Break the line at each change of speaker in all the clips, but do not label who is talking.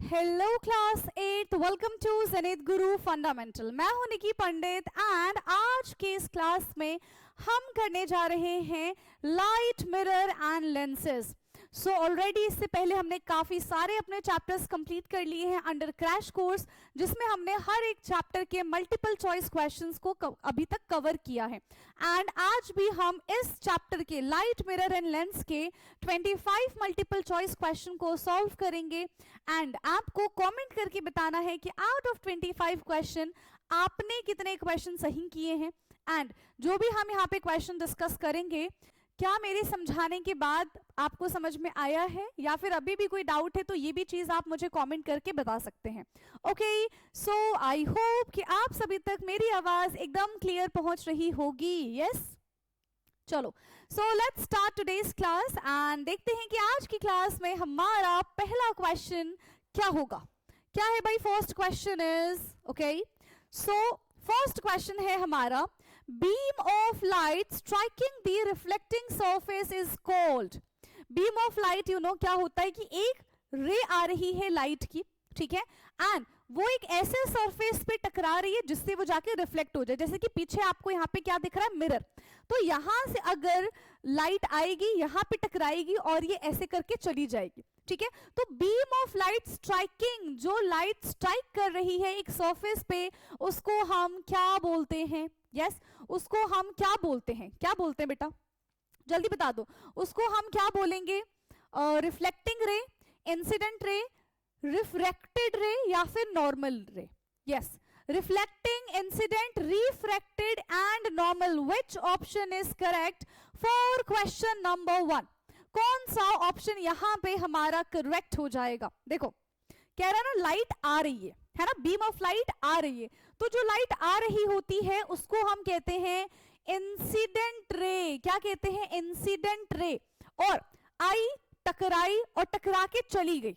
Hello class 8, welcome to जनित गुरु fundamental. मैं हूं निकी पंडित एंड आज के इस क्लास में हम करने जा रहे हैं light mirror and lenses. So already इससे पहले हमने काफी सारे अपने चैप्टर्स कंप्लीट कर लिए हैं अंडर क्रैश कोर्स, जिसमें हमने हर एक चैप्टर के मल्टीपल चॉइस क्वेश्चंस को अभी तक कवर किया है। एंड आज भी हम इस चैप्टर के लाइट मिरर एंड लेंस के 25 मल्टीपल चॉइस क्वेश्चन को सॉल्व करेंगे। एंड आपको कमेंट करके बताना है कि आउट ऑफ 25 क्वेश्चन आपने कितने क्वेश्चन सही किए हैं। एंड जो भी हम यहाँ पे क्वेश्चन डिस्कस करेंगे, क्या मेरे समझाने के बाद आपको समझ में आया है या फिर अभी भी कोई डाउट है, तो ये भी चीज आप मुझे कमेंट करके बता सकते हैं। ओके, सो आई होप कि आप सभी तक मेरी आवाज एकदम क्लियर पहुंच रही होगी। यस, चलो so let's start today's class and देखते हैं कि आज की क्लास में हमारा पहला क्वेश्चन क्या होगा। क्या है भाई? First question is okay, so first question है हमारा, beam of light striking the reflecting surface is called. Beam of light you know क्या होता है कि एक रे आ रही है लाइट की, ठीक है, एंड वो एक ऐसे सरफेस पे टकरा रही है जिससे वो जाके रिफ्लेक्ट हो जाए। जैसे कि पीछे आपको यहाँ पे क्या दिख रहा है? मिरर। तो यहां से अगर लाइट आएगी, यहां पे टकराएगी और ये ऐसे करके चली जाएगी, ठीक है। तो बीम ऑफ लाइट स्ट्राइकिंग, जो लाइट स्ट्राइक कर रही है एक सरफेस पे, उसको हम क्या बोलते हैं? यस, उसको हम क्या बोलते हैं? क्या बोलते हैं बेटा? जल्दी बता दो। उसको हम क्या बोलेंगे? रिफ्लेक्टिंग रे, इंसिडेंट रे, रिफ्रैक्टेड रे या फिर नॉर्मल रे? Yes, reflecting, incident, refracted and normal. Which option is correct for question number 1? कौन सा ऑप्शन यहां पे हमारा करेक्ट हो जाएगा? देखो, कह रहा ना लाइट आ रही है ना, बीम ऑफ लाइट आ रही है, तो जो लाइट आ रही होती है उसको हम कहते हैं इंसिडेंट रे। क्या कहते हैं? Incident ray. और आई, टकराई और टकरा के चली गई,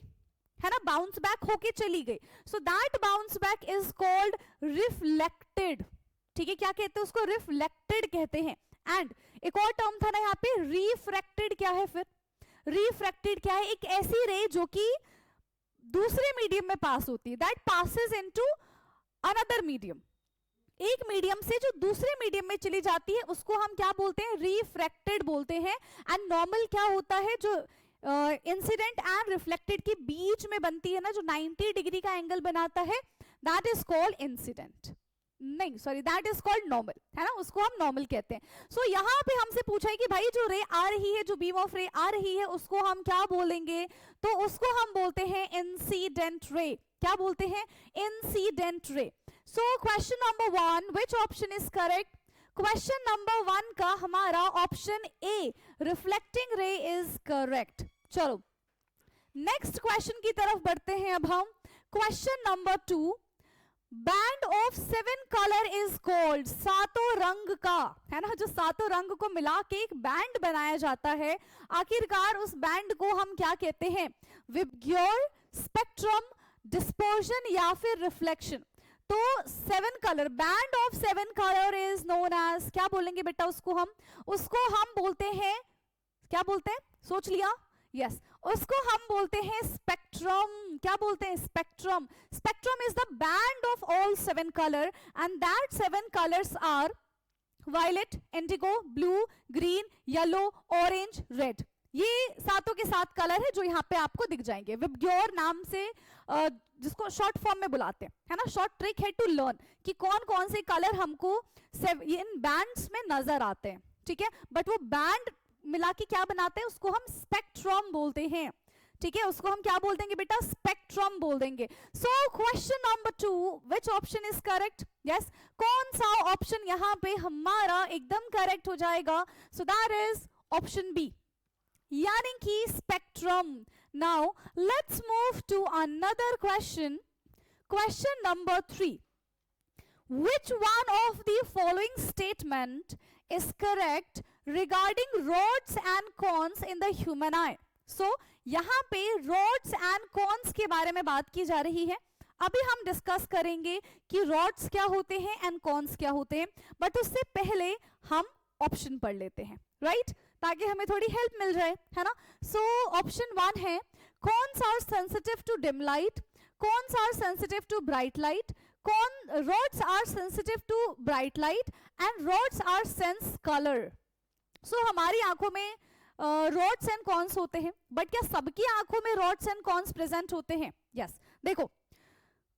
है ना, बाउंस बैक होके चली गई, so that bounce back is called reflected. ठीक है, क्या कहते हैं उसको? रिफ्लेक्टेड कहते हैं। एंड एक और टर्म था ना यहाँ पे, रिफ्रैक्टेड। क्या है फिर? रिफ्रैक्टेड क्या है? एक ऐसी रे जो कि दूसरे मीडियम में पास होती है, that passes into another medium. एक मीडियम से जो दूसरे मीडियम में चली जाती है उसको हम क्या बोलते हैं? रिफ्रैक्टेड बोलते हैं। एंड नॉर्मल क्या होता है? जो इंसिडेंट एंड रिफ्लेक्टेड के बीच में बनती है ना, जो 90 डिग्री का एंगल बनाता है, दैट इज कॉल्ड इंसिडेंट। नहीं sorry, that is called normal, है ना, उसको हम नॉर्मल कहते हैं। सो यहाँ पे हमसे पूछा है कि भाई जो रे आ रही है, जो बीम ऑफ रे आ रही है, उसको हम क्या बोलेंगे? तो उसको हम बोलते हैं इंसिडेंट रे। क्या बोलते हैं? Incident ray. So question number 1, which option is correct? Question number 1 का हमारा ऑप्शन ए, रिफ्लेक्टिंग रे, इज करेक्ट। चलो नेक्स्ट क्वेश्चन की तरफ बढ़ते हैं अब हम। Question number 2, band of 7 colour is called. सातों रंग का, है ना, जो सातों रंग को मिला के एक बैंड बनाया जाता है, आखिरकार उस बैंड को हम क्या कहते हैं? विबग्योर, स्पेक्ट्रम, डिस्पर्शन या फिर रिफ्लेक्शन। तो 7 colour, band of 7 colour is known as, क्या बोलेंगे बेटा उसको हम बोलते हैं, क्या बोलते हैं? सोच लिया? यस, उसको हम बोलते हैं स्पेक्ट्रम। क्या बोलते हैं? Spectrum. Spectrum is the band of all 7 colour and that 7 colours are violet, indigo, blue, green, yellow, orange, red. ये सातों के 7 कलर है जो यहाँ पे आपको दिख जाएंगे। विबग्योर नाम से जिसको शॉर्ट फॉर्म में बुलाते हैं, है ना, शॉर्ट ट्रिक है टू लर्न कि कौन कौन से कलर हमको इन बैंड्स में नजर आते हैं, ठीक है। बट वो बैंड मिला के क्या बनाते हैं? उसको हम स्पेक्ट्रम बोलते हैं, ठीक है, उसको हम क्या बोल देंगे बेटा? स्पेक्ट्रम बोल देंगे। सो question number 2, which option is correct? Yes, कौन सा ऑप्शन यहाँ पे हमारा एकदम करेक्ट हो जाएगा? So that is option B, यानी कि spectrum. Now let's move to another question. Question number 3, which one of the following statement is correct regarding rods and cones in the human eye? So यहां पे rods and cones के बारे में बात की जा रही है। अभी हम डिस्कस करेंगे कि rods क्या होते हैं and cones क्या होते हैं, बट उससे पहले हम ऑप्शन पढ़ लेते हैं, राइट, ताकि हमें थोड़ी हेल्प मिल जाए, है ना। सो ऑप्शन 1 है, cones are sensitive to dim light, cones are sensitive to bright light, rods are sensitive to bright light and rods are sense color. So हमारी आंखों में rods and cones होते हैं, बट क्या सबकी आंखों में rods and cones प्रेजेंट होते हैं? यस देखो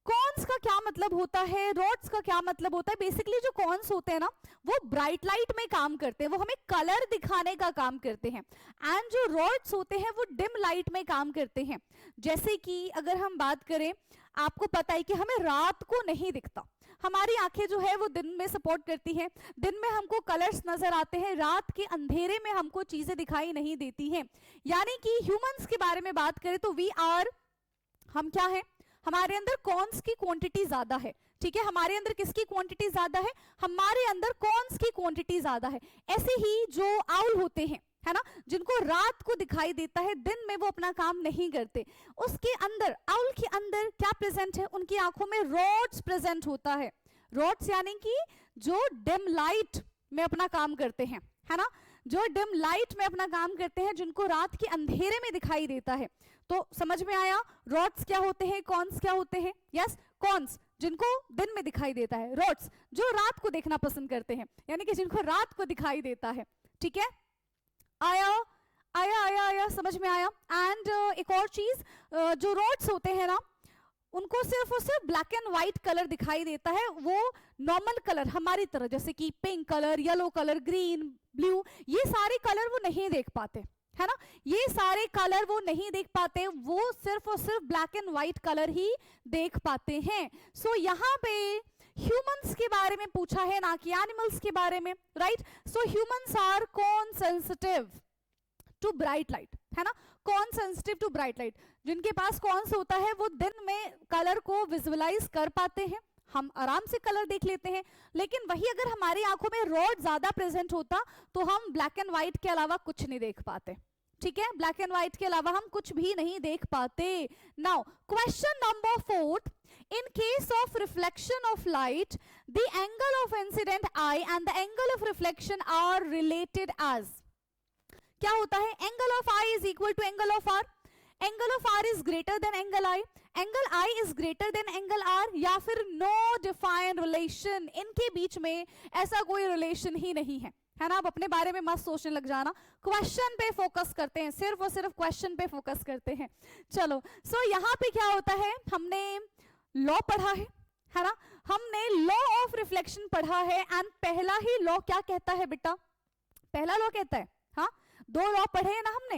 कॉन्स का क्या मतलब होता है, रॉड्स का क्या मतलब होता है. बेसिकली जो कॉन्स होते हैं ना वो ब्राइट लाइट में काम करते हैं, वो हमें कलर दिखाने का काम करते हैं. एंड जो रॉड्स होते हैं वो डिम लाइट में काम करते हैं. जैसे कि अगर हम बात करें, आपको पता है कि हमें रात को नहीं दिखता, हमारी आंखें जो है वो दिन में सपोर्ट करती हैं, दिन में हमको कलर्स नजर आते हैं, रात के अंधेरे में हमको चीजें दिखाई नहीं देती हैं. यानी कि ह्यूमंस के बारे में बात करें तो हम क्या है, हमारे अंदर कॉन्स की क्वांटिटी ज्यादा है. ठीक है, हमारे अंदर किसकी क्वांटिटी ज्यादा है? हमारे अंदर कॉन्स की क्वांटिटी ज्यादा है. ऐसे ही जो आउल होते हैं, है ना, जिनको रात को दिखाई देता है, दिन में वो अपना काम नहीं करते, उसके अंदर, आउल के अंदर क्या प्रेजेंट है? उनकी आंखों में रॉड्स प्रेजेंट होता है. रॉड्स यानी कि जो डिम लाइट में अपना काम करते हैं, है ना, जो डिम लाइट में अपना काम करते हैं, जिनको रात के अंधेरे में दिखाई देता है. तो समझ में आया रॉड्स क्या होते हैं, कॉन्स क्या होते हैं? यस, कॉन्स जिनको दिन में दिखाई देता है, रॉड्स जो रात को देखना पसंद करते हैं, यानी कि जिनको रात को दिखाई देता है. ठीक है, आया आया आया आया, समझ में आया. एंड एक और चीज, जो रॉड्स होते हैं ना उनको सिर्फ और सिर्फ ब्लैक एंड व्हाइट कलर दिखाई देता है. वो नॉर्मल कलर हमारी तरह, जैसे कि pink colour, yellow colour, green, blue, ये सारे कलर वो नहीं देख पाते, है ना, ये सारे कलर वो नहीं देख पाते, वो सिर्फ और सिर्फ ब्लैक एंड व्हाइट कलर ही देख पाते हैं. सो यहाँ पे ह्यूमंस के बारे में पूछा है, ना कि एनिमल्स के बारे में, right. So humans are con sensitive to bright light, है ना, कौन सेंसिटिव टू ब्राइट लाइट. जिनके पास कौन होता है वो दिन में कलर को विजुअलाइज कर पाते हैं, हम आराम से कलर देख लेते हैं. लेकिन वही अगर हमारी आंखों में रॉड ज्यादा प्रेजेंट होता तो हम ब्लैक एंड व्हाइट के अलावा कुछ नहीं देख पाते. ठीक है, ब्लैक एंड व्हाइट के अलावा हम कुछ भी नहीं देख पाते. Now question number 4, in case of reflection of light, the angle of incident eye and the angle of reflection are related as. क्या होता है? angle of eye is equal to angle of r, angle of r is greater than angle I, angle I is greater than angle r, या फिर no defined relation. इनके बीच में ऐसा कोई relation ही नहीं है, है ना. आप अपने बारे में मत सोचने लग जाना, क्वेश्चन पे फोकस करते हैं, सिर्फ और सिर्फ क्वेश्चन पे फोकस करते हैं. चलो, सो यहाँ पे क्या होता है, हमने लॉ पढ़ा है ना, हमने लॉ ऑफ रिफ्लेक्शन पढ़ा है. एंड पहला ही लॉ क्या कहता है बेटा? पहला लॉ कहता है, हाँ, 2 लॉ पढ़े हैं ना हमने,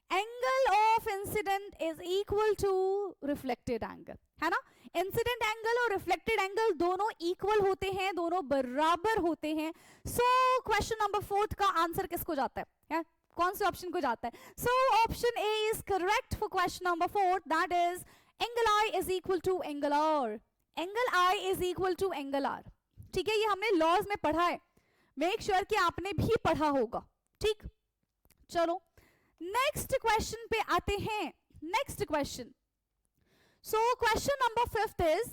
angle of incident is equal to reflected angle, है ना. इंसिडेंट एंगल और रिफ्लेक्टेड एंगल दोनों इक्वल होते हैं, दोनों बराबर होते हैं. सो क्वेश्चन नंबर 4 का आंसर किसको जाता है? कौन से ऑप्शन को जाता है? So option A is correct for question number 4, that is angle I is equal to angle R. Angle I is equal to angle R. ठीक है, ये हमने लॉज में पढ़ा है, मेक श्योर कि आपने भी पढ़ा होगा. ठीक, चलो नेक्स्ट क्वेश्चन पे आते हैं. Next question, so question number 5 is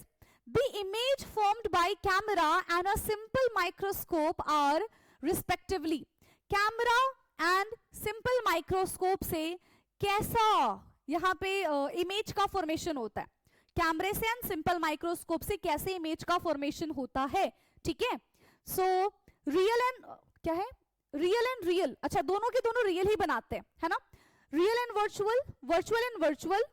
the image formed by camera and a simple microscope are respectively. Camera and simple microscope से कैसा यहाँ पे इमेज का फॉर्मेशन होता है? कैमरे से एंड सिंपल माइक्रोस्कोप से कैसे इमेज का फॉर्मेशन होता है? ठीक है, सो रियल एंड क्या है, रियल एंड रियल, अच्छा दोनों के दोनों रियल ही बनाते हैं, है ना. Real and virtual, virtual and virtual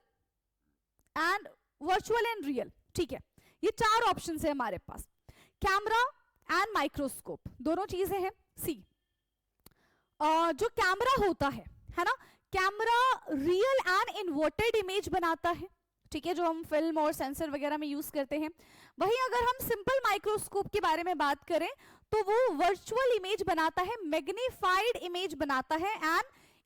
and virtual and real. ठीक है, ये 4 ऑप्शन है हमारे पास. कैमरा एंड माइक्रोस्कोप दोनों चीजें हैं. सी जो कैमरा होता है ना, camera real and inverted image बनाता है. ठीक है, जो हम फिल्म और सेंसर वगैरह में यूज करते हैं. वहीं अगर हम सिंपल माइक्रोस्कोप के बारे में बात करें तो वो वर्चुअल इमेज बनाता है, मैग्नीफाइड इमेज बनाता है एंड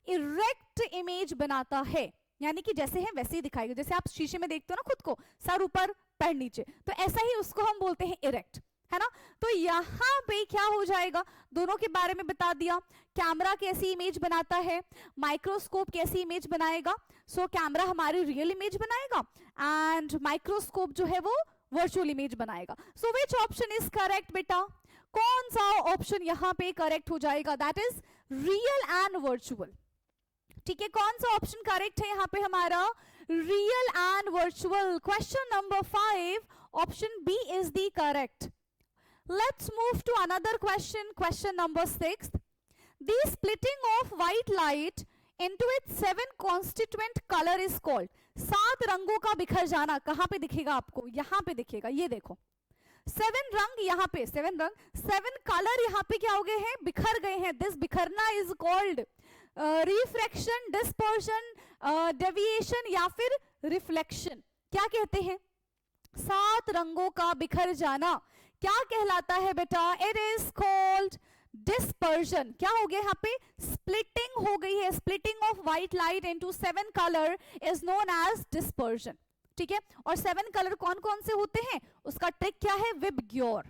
इरेक्ट इमेज बनाता है. यानी कि जैसे है वैसे ही दिखाएगा, जैसे आप शीशे में देखते हो ना खुद को, सर ऊपर पैर नीचे, तो ऐसा ही उसको हम बोलते हैं इरेक्ट, है ना. तो यहाँ पे क्या हो जाएगा, दोनों के बारे में बता दिया. कैमरा कैसी इमेज बनाता है, माइक्रोस्कोप कैसी इमेज बनाएगा. सो कैमरा हमारी रियल इमेज बनाएगा एंड माइक्रोस्कोप जो है वो वर्चुअल इमेज बनाएगा. सो विच ऑप्शन इज करेक्ट बेटा? कौन सा ऑप्शन यहाँ पे करेक्ट हो जाएगा? That is real and virtual. ठीक है, कौन सा ऑप्शन करेक्ट है यहाँ पे हमारा? real and virtual. Question number 5, option B is the correct. Let's move to another question. Question number 6. The splitting of white light into its 7 constituent color is called. 7 रंगों का बिखर जाना कहां पे दिखेगा आपको? यहां पे दिखेगा, ये देखो 7 रंग यहाँ पे, 7 रंग, 7 कलर यहाँ पे क्या हो गए हैं? बिखर गए हैं. दिस बिखरना is called refraction, dispersion, deviation या फिर रिफ्लेक्शन. क्या कहते हैं? 7 रंगों का बिखर जाना क्या कहलाता है बेटा? It is called dispersion. क्या हो गया यहाँ पे? स्प्लिटिंग हो गई है. Splitting of white light into 7 colour is known as dispersion. ठीक है. और 7 कलर कौन कौन से होते हैं? उसका ट्रिक क्या है? विबग्योर.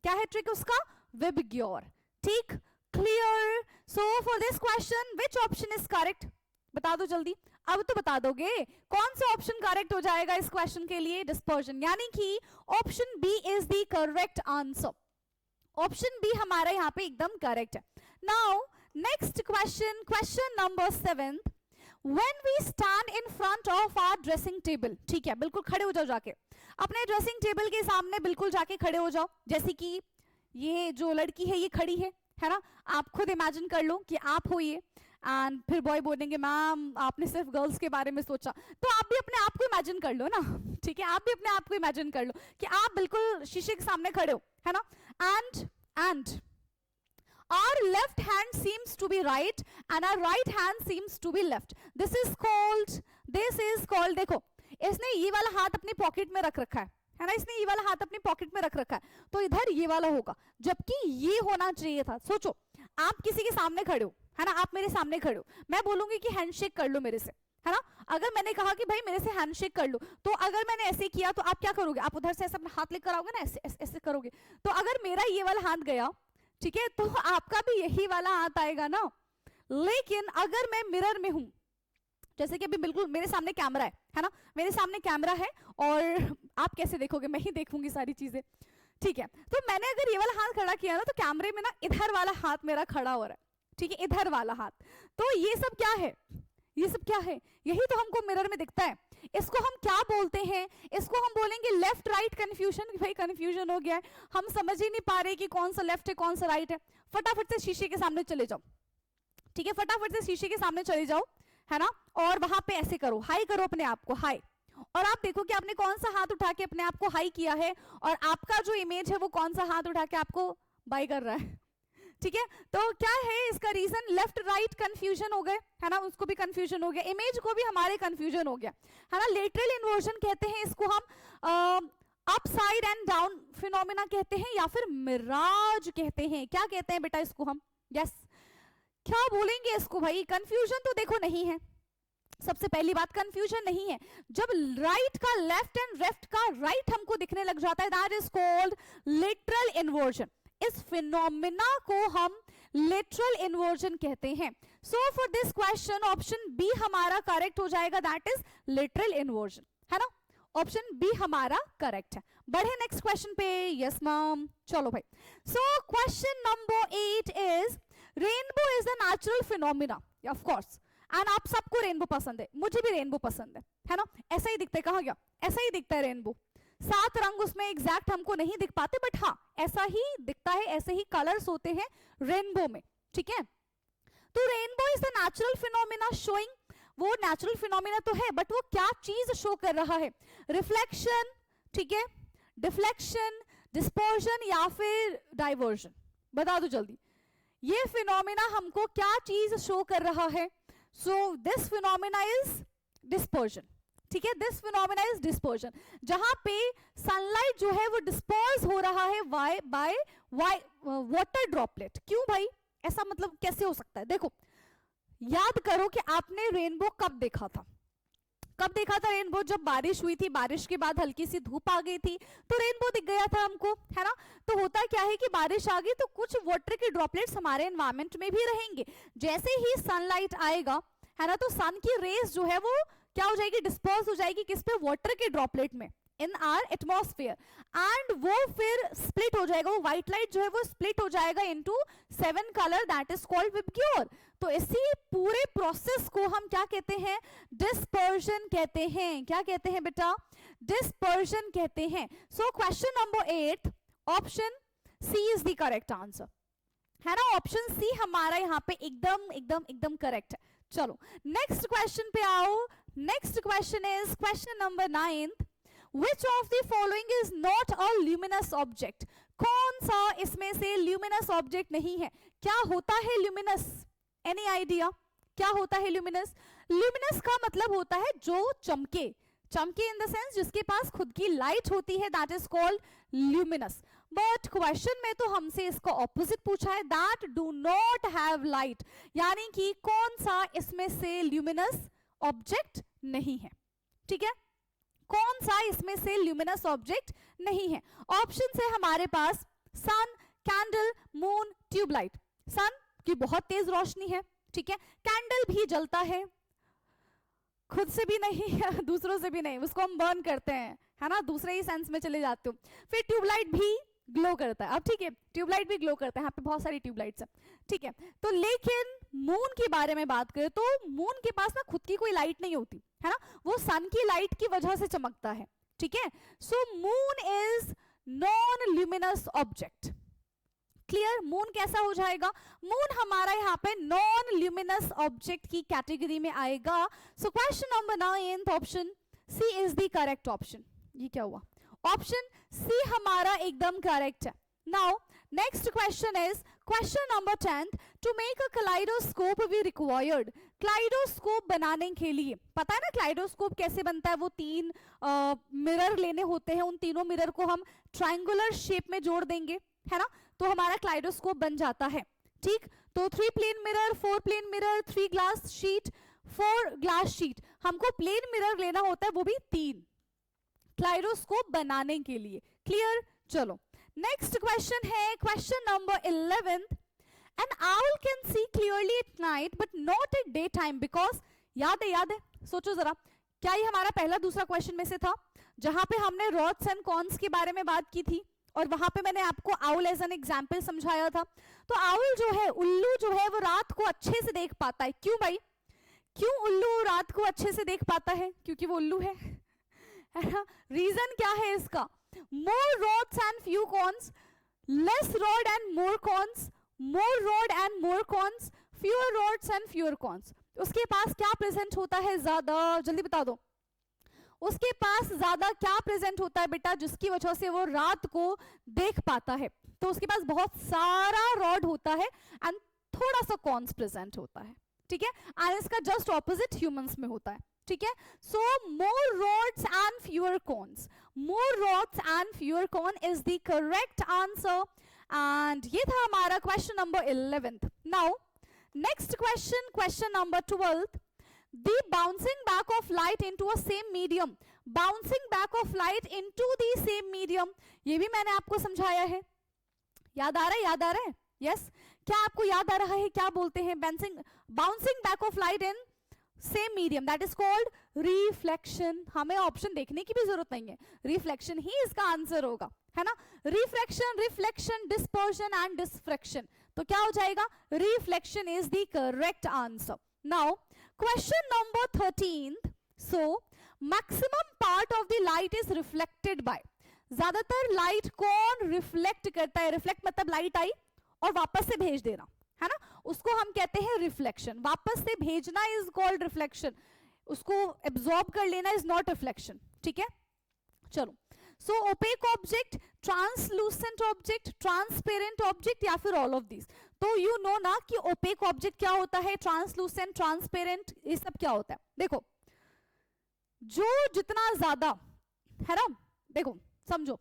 क्या है ट्रिक उसका? विबग्योर. ठीक, clear. So for this question which option is correct? बता दो जल्दी. अब तो बता दोगे कौन सा ऑप्शन करेक्ट हो जाएगा इस क्वेश्चन के लिए? डिस्पर्शन. यानी कि option B is the correct answer. Option B हमारा यहाँ पे एकदम करेक्ट है. Now next question, question number 7. When we stand in front of our dressing table, ठीक है, बिल्कुल खड़े हो जाओ, जाके अपने ड्रेसिंग टेबल के सामने बिल्कुल जाके खड़े हो जाओ. जैसे कि ये जो लड़की है ये खड़ी है ना. आप खुद इमेजिन कर लो कि आप हो ये, एंड फिर बॉय बोलेंगे मैम आपने सिर्फ गर्ल्स के बारे में सोचा. तो आप भी अपने आप को इमेजिन कर लो ना. ठीक है, आप भी अपने आप को इमेजिन कर लो कि आप बिल्कुल शीशे के सामने खड़े हो, है ना. And our left hand seems to be right and our right hand seems to be left. this is called देखो इसने ये वाला हाथ अपनी पॉकेट में रख रखा है ना. इसने ये वाला हाथ अपनी पॉकेट में रख रखा है, तो इधर ये वाला होगा, जबकि ये होना चाहिए था. सोचो आप किसी के सामने खड़े हो, है ना. आप मेरे सामने खड़े हो, मैं बोलूंगी कि हैंडशेक कर लो मेरे से, है ना. अगर मैंने कहा कि भाई मेरे से हैंडशेक कर लो, तो अगर मैंने ऐसे किया तो आप क्या करोगे? आप उधर से ऐसे अपना हाथ लेकर आओगे ना, ऐसे करोगे. तो अगर मेरा ये वाला हाथ गया, ठीक है, तो आपका भी यही वाला हाथ आएगा ना. लेकिन अगर मैं मिरर में हूं, जैसे कि अभी बिल्कुल मेरे सामने कैमरा है ना, मेरे सामने कैमरा है और आप कैसे देखोगे? मैं ही देखूंगी सारी चीजें. ठीक है, तो मैंने अगर ये वाला हाथ खड़ा किया ना, तो कैमरे में ना इधर वाला हाथ मेरा खड़ा हो रहा है. ठीक है, इधर वाला हाथ. तो ये सब क्या है? ये सब क्या है? यही तो हमको मिरर में दिखता है. इसको हम क्या बोलते हैं? इसको हम बोलेंगे लेफ्ट राइट कंफ्यूजन. भाई कंफ्यूजन हो गया है, हम समझ ही नहीं पा रहे कि कौन सा लेफ्ट है कौन सा राइट है. फटाफट से शीशे के सामने चले जाओ. ठीक है, फटाफट से शीशे के सामने चले जाओ, है ना. और वहां पे ऐसे करो, हाई करो अपने आप को, हाई. और आप देखो कि आपने कौन सा हाथ उठा के अपने आप को हाई किया है, और आपका जो इमेज है वो कौन सा हाथ उठा के आपको बाय कर रहा है. ठीक है, तो क्या है इसका रीजन? लेफ्ट राइट कंफ्यूजन हो गए, है ना. उसको भी कंफ्यूजन हो गया, इमेज को भी हमारे कंफ्यूजन हो गया, है ना. लेटरल इन्वर्जन कहते हैं इसको हम. अपसाइड एंड डाउन फिनोमेना कहते हैं, या फिर मिराज कहते हैं. क्या कहते हैं बेटा इसको हम? यस, क्या बोलेंगे इसको भाई? कंफ्यूजन तो देखो नहीं है. सबसे पहली बात, कंफ्यूजन नहीं है. जब राइट का लेफ्ट एंड लेफ्ट का राइट हमको दिखने लग जाता है, that is called lateral inversion. इस फिनोमेना को हम लेटरल इन्वर्जन कहते हैं. So for this question option B हमारा करेक्ट हो जाएगा, दैट इज लेटरल इन्वर्जन, है ना. ऑप्शन बी हमारा करेक्ट है. बढ़े नेक्स्ट क्वेश्चन पे. यस मैम, चलो भाई. सो question number 8 is rainbow is the natural phenomena. Of course, and आप सबको रेनबो पसंद है, मुझे भी रेनबो पसंद है ना. ऐसा ही दिखता है, कहा गया ऐसा ही दिखता है रेनबो. 7 रंग उसमें एग्जैक्ट हमको नहीं दिख पाते, बट हाँ ऐसा ही दिखता है, ऐसे ही कलर्स होते हैं रेनबो में. ठीक है, तो rainbow is the natural phenomena showing. वो नेचुरल फिनोमेना तो है, बट वो क्या चीज शो कर रहा है? रिफ्लेक्शन, ठीक है, डिफ्लेक्शन, डिस्पर्शन या फिर डाइवर्जन? बता दो जल्दी, ये फिनोमेना हमको क्या चीज शो कर रहा है? So this phenomena is dispersion. ठीक है, दिस फिनोमेना इज डिस्पर्शन, जहां पे सनलाइट जो है वो डिस्पर्स हो रहा है बाय वाटर ड्रॉपलेट. क्यों भाई? ऐसा मतलब कैसे हो सकता है? देखो, याद करो कि आपने रेनबो कब देखा था? कब देखा था रेनबो? जब बारिश हुई थी, बारिश के बाद हल्की सी धूप आ गई थी, तो रेनबो दिख गया था हमको, है ना. तो होता क्या है कि बारिश आ गई तो कुछ वाटर के ड्रॉपलेट्स हमारे एनवायरमेंट में भी रहेंगे. जैसे ही सनलाइट आएगा, है ना, तो सन की रेज जो है वो क्या हो जाएगी? डिस्पर्स हो जाएगी किस पे? वाटर के ड्रॉपलेट में. इन आवर एटमॉस्फेयर, एंड वो फिर स्प्लिट हो जाएगा, वो व्हाइट लाइट जो है वो स्प्लिट हो जाएगा into 7 colour, that is called VIBGYOR. तो इसी पूरे प्रोसेस को हम क्या कहते हैं, डिस्पर्जन कहते हैं। क्या कहते हैं बेटा, डिस्पर्जन कहते हैं। So question number 8 option C is the correct answer, है ना, ऑप्शन सी हमारा यहाँ पे एकदम एकदम एकदम करेक्ट है। चलो नेक्स्ट क्वेश्चन पे आओ। Next question is question number 9, Which of the following is not a luminous object? कौन सा इसमें से luminous object नहीं है? क्या होता है luminous? Any idea? क्या होता है luminous? Luminous का मतलब होता है जो चमके, चमके in the sense जिसके पास खुद की लाइट होती है, that is called luminous. But question में तो हमसे इसका ऑपोजिट पूछा है, that do not have light, यानी कि कौन सा इसमें से luminous object नहीं है। ठीक है, कौन सा इसमें से ल्यूमिनस ऑब्जेक्ट नहीं है। ऑप्शन है हमारे पास सन, कैंडल, मून, ट्यूबलाइट। सन की बहुत तेज रोशनी है, ठीक है, कैंडल भी जलता है, खुद से भी नहीं दूसरों से भी नहीं, उसको हम बर्न करते हैं, है ना, दूसरे ही सेंस में चले जाते हो। फिर ट्यूबलाइट भी ग्लो करता है, अब ठीक है, ट्यूबलाइट भी ग्लो करता है, यहाँ पे बहुत सारी ट्यूबलाइट्स हैं, ठीक है। तो लेकिन मून के बारे में बात करें तो मून के पास ना खुद की कोई लाइट नहीं होती, है ना, वो सन की लाइट की वजह से चमकता है, ठीक है। So moon is non luminous object. Clear, moon कैसा हो जाएगा, मून हमारा यहाँ पे नॉन ल्यूमिनस ऑब्जेक्ट की कैटेगरी में आएगा। So question number 9 option C is the correct option. ये क्या हुआ, ऑप्शन सी हमारा एकदम करेक्ट है। Now next question is question number 10, to make a kaleidoscope we required. Kaleidoscope बनाने के लिए पता है ना क्लाइडोस्कोप कैसे बनता है, वो 3 मिरर लेने होते हैं, उन तीनों मिरर को हम ट्रायंगुलर शेप में जोड़ देंगे, है ना, तो हमारा क्लाइडोस्कोप बन जाता है। ठीक, तो 3 plane mirror, 4 plane mirror, 3 glass sheet, 4 glass sheet, हमको प्लेन मिरर लेना होता है, वो भी 3 क्लाइडोस्कोप बनाने के लिए। क्लियर, चलो नेक्स्ट क्वेश्चन है question number 11, N owl can see clearly at night but not at day time because, याद है, सोचो जरा, क्या ये हमारा पहला दूसरा क्वेश्चन में से था जहां पे हमने रॉड्स एंड कॉन्स के बारे में बात की थी और वहां पे मैंने आपको आउल एज एन एग्जाम्पल समझाया था। तो आउल जो है, उल्लू जो है, वो रात को अच्छे से देख पाता है। क्यों भाई, क्यों उल्लू रात को अच्छे से देख पाता है, क्योंकि वो उल्लू है ना। रीजन क्या है इसका, more rods and few cons, less rod and more cons, more rod and more cons, fewer rods and fewer cons। उसके पास क्या प्रेजेंट होता है ज्यादा, जल्दी बता दो, उसके पास ज्यादा क्या प्रेजेंट होता है बेटा, जिसकी वजह से वो रात को देख पाता है। तो उसके पास बहुत सारा रॉड होता है एंड थोड़ा सा कॉन्स प्रेजेंट होता है, ठीक है। एंड इसका जस्ट ऑपोजिट ह्यूमंस में होता है, ठीक है। So more rods and fewer cones, more rods and fewer cone is the correct answer. And ये था हमारा question number 11। Now next question, question number 12, the bouncing back of light into a same medium. Bouncing back of light into the same medium, ये भी मैंने आपको समझाया है, याद आ रहा है, याद आ रहा है, यस, क्या आपको याद आ रहा है, क्या बोलते हैं bouncing back of light in same medium, that is called reflection. हमें ऑप्शन देखने की भी जरूरत नहीं है, रिफ्लेक्शन ही इसका आंसर होगा, है ना। रिफ्रैक्शन, रिफ्लेक्शन, डिस्पर्शन एंड डिस्फ्रैक्शन, तो क्या हो जाएगा, reflection is the correct answer. Now question number 13, so maximum part of the light is reflected by. ज्यादातर लाइट कौन रिफ्लेक्ट करता है, रिफ्लेक्ट मतलब लाइट आई और वापस से भेज देना, है ना, उसको हम कहते हैं रिफ्लेक्शन। वापस से भेजना इज कॉल्ड रिफ्लेक्शन, उसको एब्जॉर्ब कर लेना इज नॉट रिफ्लेक्शन, ठीक है। चलो, so opaque object, translucent object, transparent object या फिर ऑल ऑफ दिस। तो यू नो ना कि ओपेक ऑब्जेक्ट क्या होता है, ट्रांसलूसेंट, ट्रांसपेरेंट, ये सब क्या होता है। देखो, जो जितना ज्यादा, है ना, देखो समझो,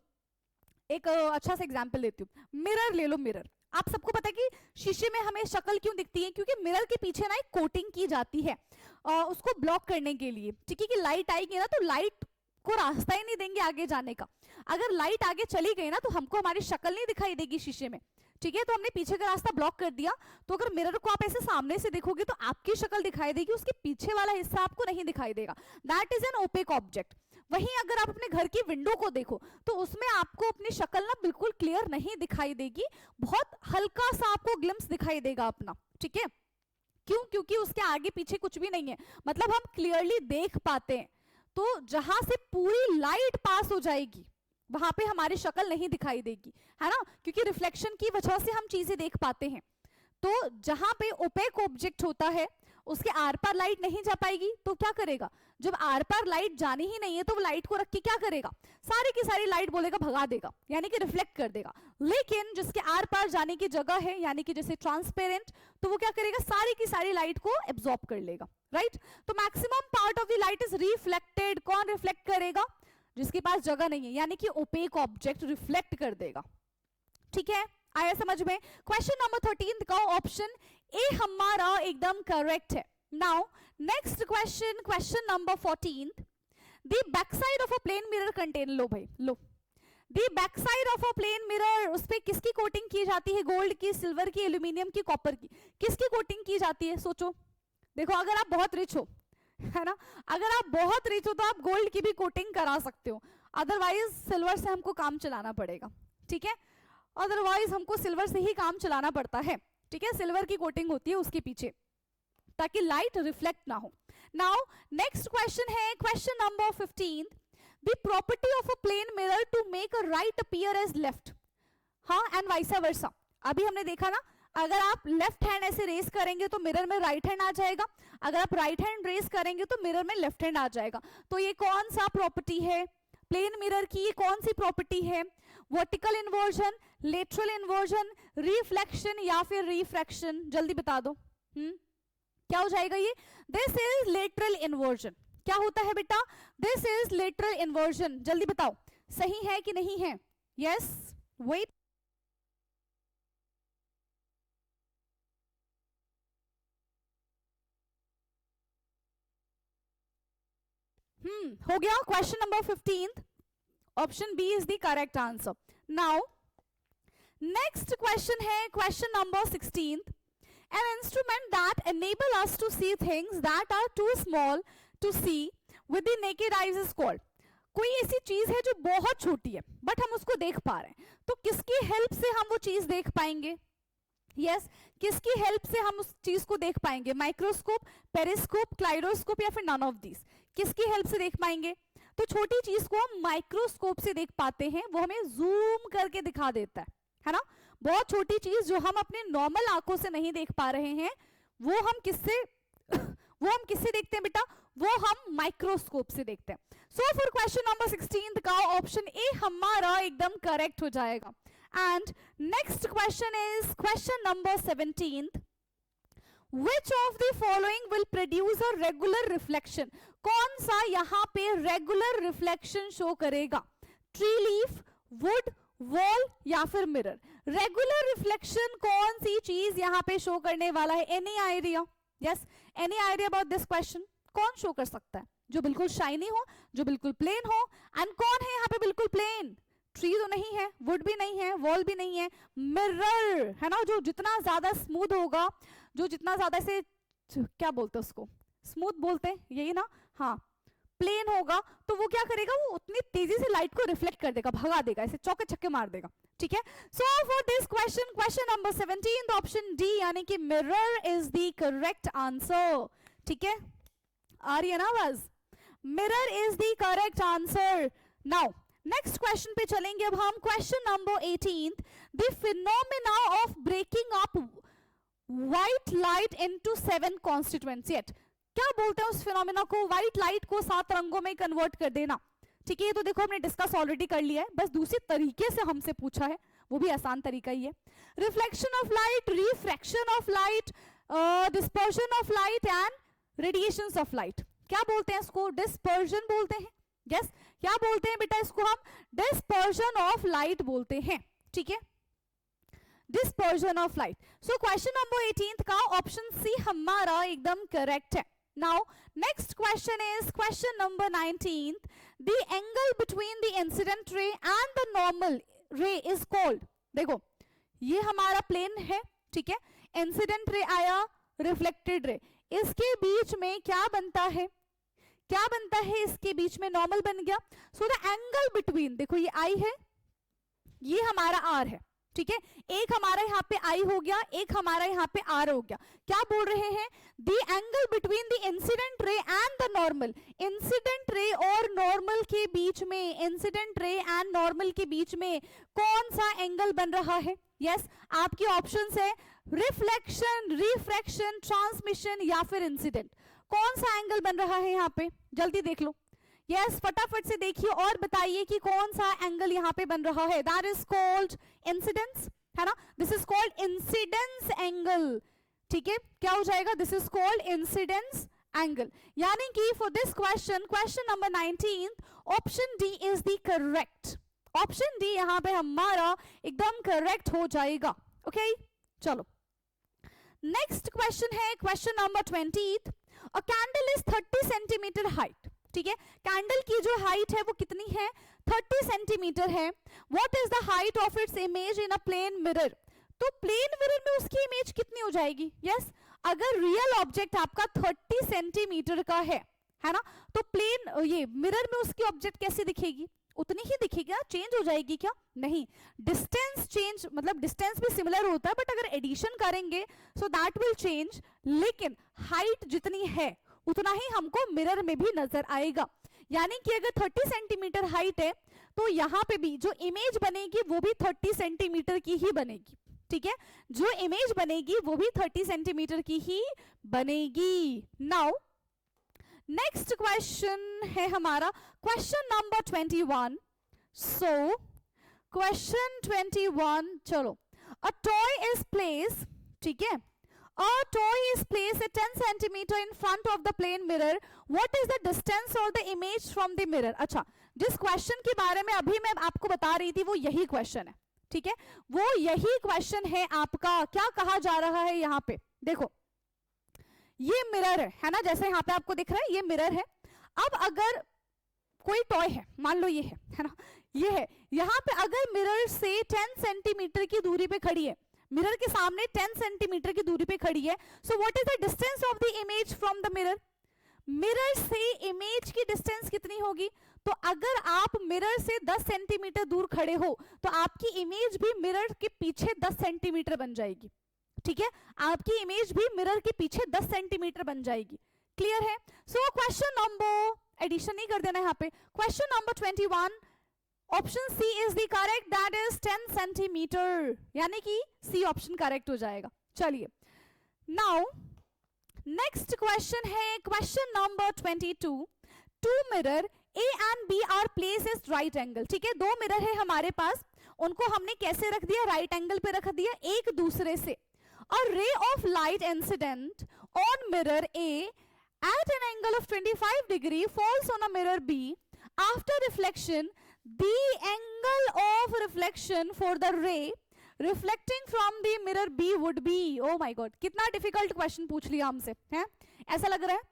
एक अच्छा सा एग्जांपल देती हूँ, मिरर ले लो, मिरर, आप सबको पता है कि शीशे में हमें शक्ल क्यों दिखती है, क्योंकि मिरर के पीछे ना एक कोटिंग की जाती है उसको ब्लॉक करने के लिए, ठीक है, कि लाइट आएगी ना तो लाइट को रास्ता ही नहीं देंगे आगे जाने का। अगर लाइट आगे चली गई ना तो हमको हमारी शक्ल नहीं दिखाई देगी शीशे में, ठीक है, तो हमने पीछे का रास्ता ब्लॉक कर दिया। तो अगर मिरर को आप ऐसे सामने से देखोगे तो आपकी शक्ल दिखाई देगी, उसके पीछे वाला हिस्सा आपको नहीं दिखाई देगा, that is an opaque object. वहीं अगर आप अपने घर की विंडो को देखो तो उसमें आपको अपनी शक्ल ना बिल्कुल क्लियर नहीं दिखाई देगी, बहुत हल्का सा आपको ग्लिम्स दिखाई देगा अपना, ठीक है। क्यों? क्योंकि उसके आगे पीछे कुछ भी नहीं है, मतलब हम क्लियरली देख पाते हैं। तो जहां से पूरी लाइट पास हो जाएगी वहां पे हमारी शक्ल नहीं दिखाई देगी, है ना, क्योंकि रिफ्लेक्शन की वजह से हम चीजें देख पाते हैं। तो जहां पे ओपेक ऑब्जेक्ट होता है उसके आर पार लाइट नहीं जा पाएगी, तो क्या करेगा, जब आर पार लाइट जानी ही नहीं है तो वो लाइट को रख के क्या करेगा, सारी की सारी लाइट बोलेगा भगा देगा, यानी कि रिफ्लेक्ट कर देगा। लेकिन जिसके आर पार जाने की जगह है, यानी कि जैसे ट्रांसपेरेंट, तो वो क्या करेगा, सारी की सारी लाइट को एब्जॉर्ब कर लेगा, राइट। तो maximum part of the light is reflected, कौन रिफ्लेक्ट करेगा, जिसके पास जगह नहीं है, यानी कि ओपेक ऑब्जेक्ट रिफ्लेक्ट कर देगा, ठीक है। आया समझ में? क्वेश्चन नंबर 13 का ऑप्शन ए हमारा एकदम करेक्ट है। Now next question, question number 14, the back side of a plane mirror contain, लो भाई लो, the back side of a plane mirror, उस पे किसकी कोटिंग की जाती है, गोल्ड की, सिल्वर की, एल्यूमिनियम की, कॉपर की, किसकी कोटिंग की जाती है, सोचो। देखो अगर आप बहुत रिच हो, है ना, अगर आप बहुत रिच हो तो आप गोल्ड की भी कोटिंग करा सकते हो, अदरवाइज सिल्वर से हमको काम चलाना पड़ेगा, ठीक है, अदरवाइज हमको सिल्वर से ही काम चलाना पड़ता है, ठीक है। सिल्वर की कोटिंग होती है उसके पीछे ताकि लाइट रिफ्लेक्ट ना हो। नाउ नेक्स्ट क्वेश्चन है question number 15, the property of a plane mirror to make a right appear as left, हाँ एंड वाइस वर्सा। अभी हमने देखा ना, अगर आप लेफ्ट हैंड ऐसे रेस करेंगे तो मिरर में राइट हैंड आ जाएगा, अगर आप राइट हैंड रेस करेंगे तो मिरर में लेफ्ट हैंड आ जाएगा। तो ये कौन सा प्रॉपर्टी है प्लेन मिरर की, ये कौन सी प्रॉपर्टी है, vertical inversion, lateral inversion, reflection या फिर रिफ्रैक्शन, जल्दी बता दो। क्या हो जाएगा ये, दिस इज लेटरल इन्वर्जन। क्या होता है बेटा, दिस इज लेटरल इन्वर्जन, जल्दी बताओ सही है कि नहीं है, यस वेट, हो गया। Question number 15, option B is the correct answer. Now next question है question number 16, an instrument that enable us to see things that are too small to see with the naked eyes is called, कोई ऐसी चीज है जो बहुत छोटी है but हम उसको देख पा रहे हैं, तो किसकी हेल्प से हम वो चीज देख पाएंगे, यस किसकी हेल्प से हम उस चीज को देख पाएंगे, माइक्रोस्कोप, पेरिस्कोप, क्लाइडोस्कोप या फिर नन ऑफ दीज, किसकी हेल्प से देख पाएंगे। तो छोटी चीज को हम माइक्रोस्कोप से देख पाते हैं, वो हमें जूम करके दिखा देता है ना। बहुत छोटी चीज जो हम अपने नॉर्मल आंखों से नहीं देख पा रहे हैं वो हम किससे देखते हैं बेटा, वो हम माइक्रोस्कोप से देखते हैं। सो फॉर क्वेश्चन नंबर 16 का ऑप्शन ए हमारा एकदम करेक्ट हो जाएगा। And next question is question number 17, Which of the following will produce a regular reflection, कौन सा यहाँ पे रेगुलर रिफ्लेक्शन शो करेगा, ट्री लीफ, वुड, वॉल या फिर मिरर। रेगुलर रिफ्लेक्शन कौन सी चीज यहाँ पे शो करने वाला है, any idea, yes any idea about this question, कौन शो कर सकता है, जो बिल्कुल शाइनी हो, जो बिल्कुल प्लेन हो, एंड कौन है यहाँ पे बिल्कुल प्लेन, ट्री तो नहीं है, वुड भी नहीं है, वॉल भी नहीं है, मिरर है ना, जो जितना ज्यादा स्मूथ होगा, जो जितना ज्यादा से क्या बोलते हैं उसको, स्मूथ बोलते हैं यही ना, हाँ प्लेन होगा, तो वो क्या करेगा, वो उतनी तेजी से लाइट को रिफ्लेक्ट कर देगा, भगा देगा, ऐसे चौके छक्के मार देगा, ठीक है। So for this question, question number 17, option D यानी कि mirror is the correct answer, ठीक है, आ रही है ना आवाज, mirror is the correct answer. Now next question पे चलेंगे अब हम, question number 18, the phenomena of breaking up white light into 7 constituents, क्या बोलते हैं उस फिनोमेना को, व्हाइट लाइट को 7 रंगों में कन्वर्ट कर देना, ठीक है। ये तो देखो हमने डिस्कस ऑलरेडी कर लिया है, बस दूसरे तरीके से हमसे पूछा है, वो भी आसान तरीका ही है। Reflection of light, refraction of light, dispersion of light and radiations of light, क्या बोलते हैं इसको, डिस्पर्शन बोलते हैं, यस क्या बोलते हैं बेटा इसको, हम डिस्पर्शन ऑफ लाइट बोलते हैं, ठीक है, dispersion of light. So question number 18 का ऑप्शन सी हमारा एकदम करेक्ट है। Now next question is question number 19, the angle between the incident ray and the normal रे इज कॉल्ड, देखो ये हमारा प्लेन है, ठीक है, इंसिडेंट रे आया, रिफ्लेक्टेड रे, इसके बीच में क्या बनता है, क्या बनता है इसके बीच में, नॉर्मल बन गया। सो द एंगल बिटवीन, देखो ये आई है, ये हमारा आर है, ठीक है, एक हमारा यहाँ पे आई हो गया, एक हमारा यहाँ पे आर हो गया। क्या बोल रहे हैं, the angle between the incident ray and the normal, incident ray और नॉर्मल के बीच में, इंसिडेंट रे एंड नॉर्मल के बीच में कौन सा एंगल बन रहा है। यस, आपके ऑप्शंस है रिफ्लेक्शन, रिफ्रैक्शन, ट्रांसमिशन या फिर इंसिडेंट। कौन सा एंगल बन रहा है यहाँ पे, जल्दी देख लो। यस, फटाफट से देखिए और बताइए कि कौन सा एंगल यहाँ पे बन रहा है। दैट इज कॉल्ड इंसिडेंस, है ना, this is called incidence angle, ठीक है, क्या हो जाएगा, this is called incidence angle. यानी कि for this question, question number 19, option D is the correct, option D यहाँ पे हमारा एकदम करेक्ट हो जाएगा। ओके, चलो नेक्स्ट क्वेश्चन है question number 20, a candle is 30 centimetre height, ठीक है, कैंडल की जो हाइट है वो कितनी है, 30 सेंटीमीटर है। What is the height of its image in a plane mirror, तो प्लेन मिरर में उसकी इमेज कितनी हो जाएगी। यस, अगर रियल ऑब्जेक्ट आपका 30 सेंटीमीटर का है ना, तो प्लेन ये मिरर में उसकी ऑब्जेक्ट कैसे दिखेगी, उतनी ही दिखेगा, चेंज हो जाएगी क्या, नहीं, डिस्टेंस चेंज, मतलब डिस्टेंस भी सिमिलर होता है बट अगर एडिशन करेंगे सो दैट विल चेंज, लेकिन हाइट जितनी है उतना ही हमको मिरर में भी नजर आएगा। यानी कि अगर 30 सेंटीमीटर हाइट है तो यहाँ पे भी जो इमेज बनेगी वो भी 30 सेंटीमीटर की ही बनेगी, ठीक है, जो इमेज बनेगी वो भी 30 सेंटीमीटर की ही बनेगी। नाउ नेक्स्ट क्वेश्चन है हमारा क्वेश्चन नंबर 21। सो क्वेश्चन 21, चलो, अ टॉय इज प्लेस, ठीक है, a toy is placed at 10 centimeter in front of the plane mirror. What is the distance or the image from the mirror? अच्छा, जिस question के बारे में अभी मैं आपको बता रही थी वो यही क्वेश्चन है, ठीक है, वो यही क्वेश्चन है आपका। क्या कहा जा रहा है यहाँ पे, देखो ये मिरर है ना, जैसे यहाँ पे आपको दिख रहा है ये मिरर है। अब अगर कोई टॉय है, मान लो ये है ना, ये है, यहाँ पे अगर मिरर से 10 सेंटीमीटर की दूरी पे खड़ी है, मिरर के सामने 10 सेंटीमीटर की दूरी पे खड़ी है, so what is the distance of the image from the mirror, mirror से इमेज की डिस्टेंस कितनी होगी, तो अगर आप मिरर से 10 सेंटीमीटर दूर खड़े हो तो आपकी इमेज भी मिरर के पीछे 10 सेंटीमीटर बन जाएगी, ठीक है, आपकी इमेज भी मिरर के पीछे 10 सेंटीमीटर बन जाएगी। क्लियर है। सो क्वेश्चन नंबर, एडिशन नहीं कर देना यहाँ पे, question number 21 option C is the correct, that is 10 centimetre, यानी कि सी ऑप्शन करेक्ट हो जाएगा। चलिए नाउ नेक्स्ट क्वेश्चन है question number 22, two mirror A and B are place is right angle, ठीक है, दो मिरर है हमारे पास, उनको हमने कैसे रख दिया, राइट एंगल पे रख दिया एक दूसरे से। A ray of light incident on mirror A at an angle of 25 degree falls on a mirror B. After reflection, the angle of reflection for the ray reflecting from the mirror B would be, oh my god, कितना difficult question पूछ लिया हमसे, हैं? ऐसा लग रहा है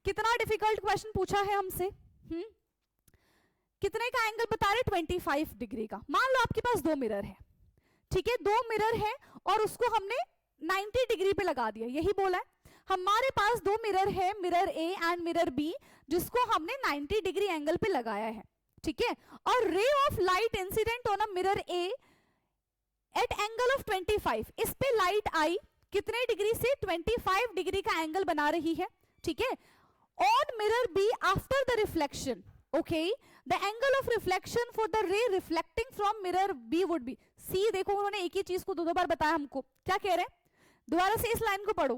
कितना डिफिकल्ट क्वेश्चन पूछा है हमसे। कितने का एंगल बता रहे, 25 डिग्री का। मान लो आपके पास दो मिरर है, ठीक है, दो मिरर है और उसको हमने 90 डिग्री पे लगा दिया, यही बोला है। हमारे पास दो मिरर है, mirror A and mirror B, जिसको हमने 90 डिग्री एंगल पे लगाया है, ठीक है, और ray of light incident on a mirror A at angle of 25, इस पे लाइट आई कितने डिग्री से, 25 डिग्री का एंगल बना रही है, ठीक है, on mirror B after the reflection, okay, the angle of reflection for the ray reflecting from mirror B would be C. देखो उन्होंने एक ही चीज को दो बार बताया हमको, क्या कह रहे हैं, दोबारा से इस लाइन को पढ़ो,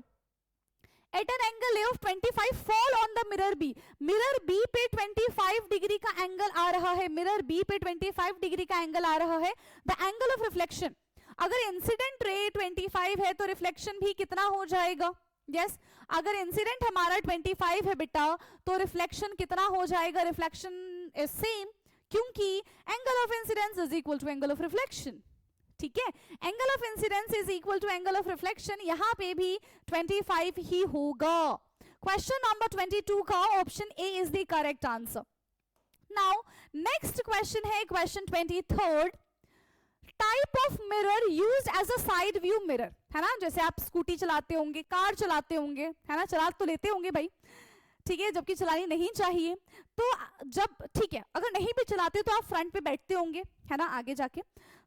at an angle A of 25 fall on the mirror B, mirror B पे 25 डिग्री का एंगल आ रहा है, मिरर बी पे 25 डिग्री का एंगल आ रहा है, द एंगल ऑफ रिफ्लेक्शन, अगर इंसिडेंट रे 25 है तो रिफ्लेक्शन भी कितना हो जाएगा, यस, अगर इंसिडेंट हमारा 25 है बेटा तो रिफ्लेक्शन कितना हो जाएगा, रिफ्लेक्शन इज सेम, क्योंकि angle of incidence is equal to angle of reflection, ठीक है, angle of incidence is equal to angle of reflection, यहां पे भी 25 ही होगा। क्वेश्चन नंबर 22 का option A is the correct answer. Now next question है question 23, type of mirror used as a side view mirror, है ना, जैसे आप स्कूटी चलाते होंगे, कार चलाते होंगे, है ना, चला तो लेते होंगे भाई, ठीक है, जबकि चलानी नहीं चाहिए। तो जब ठीक है, अगर नहीं भी चलाते तो आप फ्रंट पे बैठते होंगे, है ना, आगे जाके,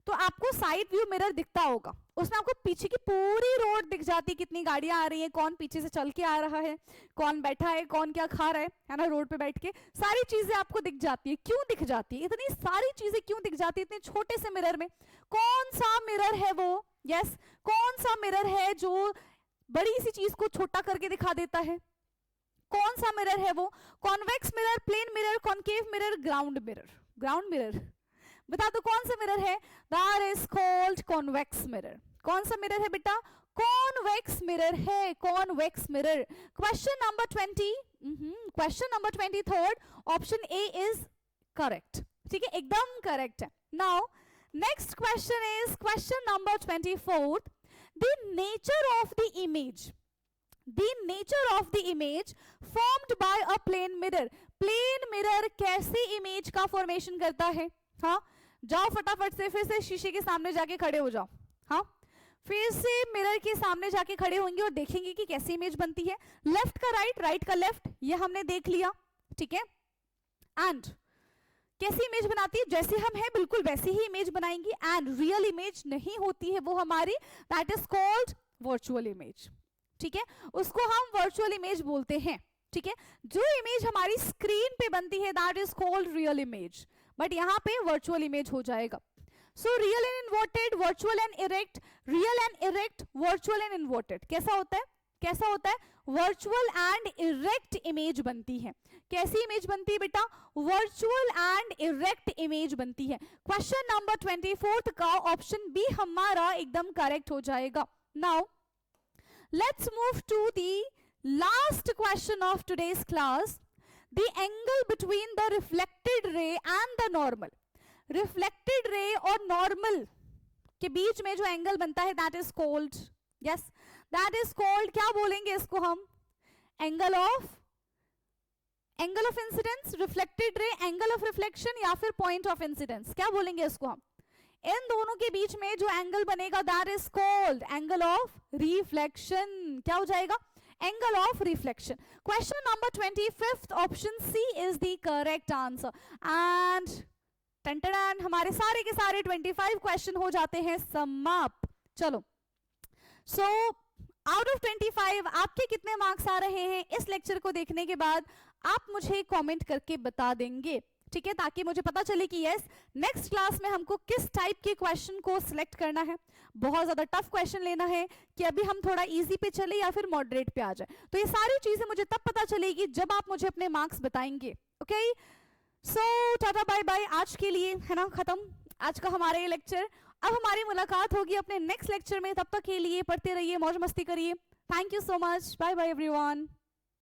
तो आपको साइड व्यू मिरर दिखता होगा, उसमें आपको पीछे की पूरी रोड दिख जाती है, कितनी गाड़ियां आ रही हैं, कौन पीछे से चल के आ रहा है, कौन बैठा है, कौन क्या खा रहा है ना, रोड पे बैठ के सारी चीजें आपको दिख जाती है। क्यों दिख जाती है, इतनी सारी चीजें क्यों दिख जाती है इतने छोटे से मिरर में? कौन सा मिरर है वो? यस, कौन सा मिरर है जो बड़ी सी चीज को छोटा करके दिखा देता है? कौन सा मिरर है वो? Convex mirror, plane mirror, concave mirror, ground mirror? Ground mirror, बता दो कौन सा मिरर है? That is called convex mirror. कौन सा मिरर है बेटा? कॉन्वेक्स मिरर है, convex mirror. Question number 20, question number 23, option A is correct, ठीक है, एकदम करेक्ट है। Now next question is question number 24, the nature of the image, the nature of the image formed by a plane mirror। Plane mirror कैसे image का formation करता है? हाँ, जाओ फटाफट से फिर से शीशे के सामने जाके खड़े हो जाओ। हाँ, फिर से मिरर के सामने जाके खड़े होंगे और देखेंगे कि कैसी इमेज बनती है। लेफ्ट का राइट, राइट का लेफ्ट, ये हमने देख लिया, ठीक है। एंड कैसी इमेज बनाती है? जैसे हम हैं बिल्कुल वैसी ही इमेज बनाएंगी। एंड रियल इमेज नहीं होती है वो हमारी, that is called virtual image, ठीक है, उसको हम वर्चुअल इमेज बोलते हैं, ठीक है। जो इमेज हमारी स्क्रीन पे बनती है that is called real image, but यहाँ पे वर्चुअल इमेज हो जाएगा। So real and inverted, virtual and erect, real and erect, virtual and inverted. कैसा होता है? कैसा होता है? वर्चुअल एंड इरेक्ट इमेज बनती है। कैसी इमेज बनती है बेटा? वर्चुअल एंड इरेक्ट इमेज बनती है। क्वेश्चन नंबर 24 का ऑप्शन बी हमारा एकदम करेक्ट हो जाएगा। Now let's move to the last question of today's class, the angle between the reflected ray and the normal। reflected ray और normal के बीच में जो एंगल बनता है that is called, yes, that is called, क्या बोलेंगे इसको हम? Angle of incidence, reflected ray, angle of reflection, या फिर पॉइंट ऑफ इंसिडेंस, क्या बोलेंगे इसको हम? इन दोनों के बीच में जो एंगल बनेगा that is called angle of reflection. क्या हो जाएगा? Angle of reflection. Question number 25, option C is the correct answer. And टन हमारे सारे के सारे 25 क्वेश्चन हो जाते हैं समाप्त। चलो, सो आउट ऑफ 25 आपके कितने मार्क्स आ रहे हैं इस लेक्चर को देखने के बाद आप मुझे कमेंट करके बता देंगे, ठीक है, ताकि मुझे पता चले कि यस नेक्स्ट क्लास में हमको किस टाइप के क्वेश्चन को सिलेक्ट करना है। बहुत ज्यादा टफ क्वेश्चन लेना है कि अभी हम थोड़ा इजी पे चले या फिर मॉडरेट पे आ जाए। तो ये सारी चीजें मुझे तब पता चलेगी जब आप मुझे अपने मार्क्स बताएंगे। ओके, सो टाटा बाय बाय, आज के लिए है ना खत्म आज का हमारा ये लेक्चर। अब हमारी मुलाकात होगी अपने नेक्स्ट लेक्चर में, तब तक के लिए पढ़ते रहिए, मौज मस्ती करिए। Thank you so much, bye bye everyone.